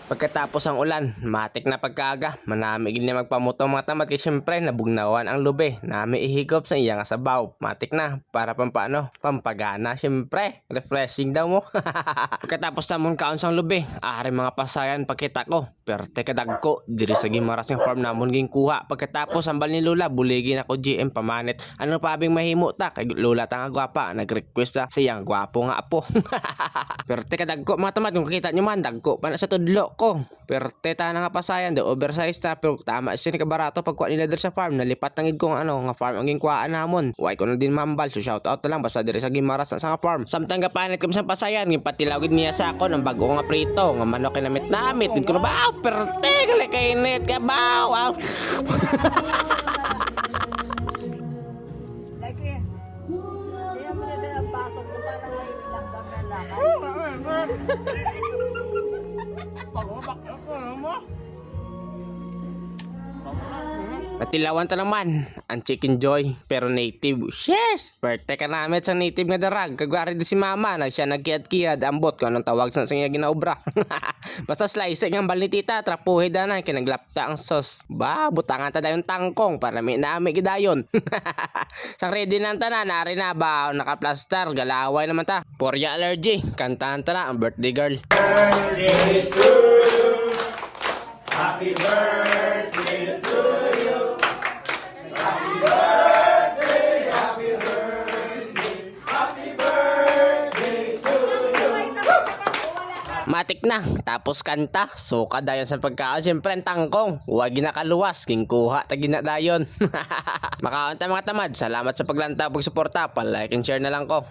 Pagkatapos ang ulan, matik na pagkaaga, manami gid na magpamuto mga tamad kay syempre nabugnawan ang lube. Nami ihigop sa iya nga sabaw. Matik na para pampano, pampagana syempre. Refreshing daw mo. Pagkatapos namon kaon sang lube, ari mga pasayan pagkita ko. Perte kadagko diri sa gimaras nga farm namon ging kuha. Pagkatapos ambal ni Lola buligin ako GM pamanit. Ano pa bing mahimo ta kay Lola ta nga gwapa nag-request sa siyang gwapo nga apo. Perte kadagko mga tamad kung kakita nyo man dagko pa na sa tudlo ko. Perte ta na nga pasayan do oversize ta pero tama siya ni kabarato pagkuha nila diri sa farm nalipat tangid ko nga nga farm ang gingkuhaan namon. Way ko na din mambal so shout out na lang basta diri sa gimaras sa nga farm. Samtang gapanit kam sa pasayan ngin patilawid niya sa ako ng bago nga prito nga manok kinamit namit gid ko na ba perte gali kainit ka ba wow. Lagi. Kaya mo na din ang baso ko sana may ilang kailangan. Patilawan ta naman ang Chicken Joy pero native. Yes! Perte ka namin sa native nga darag. Kagwari di si mama na siya nagkiyad-kiyad ambot ko anong tawag sa siya ginaobra. Basta slice ang bal ni tita trapuhe da na kinaglapta ang sauce. Ba, butangan ta dayon tangkong para may naami gidayon. Sang ready na tanan nari na ba naka-plaster galaway naman ta. Porya allergy kantahan ta na ang birthday girl. Birthday to you. Happy birthday to you. Happy birthday, happy birthday, happy birthday to you. Matik na, tapos kanta, suka dayon sa pagkaon, syempre ang tangkong, huwag ginakaluwas, kingkuha, tagina dayon. Makaon ta mga tamad, salamat sa paglanta, pagsuporta, pa-like and share na lang ko.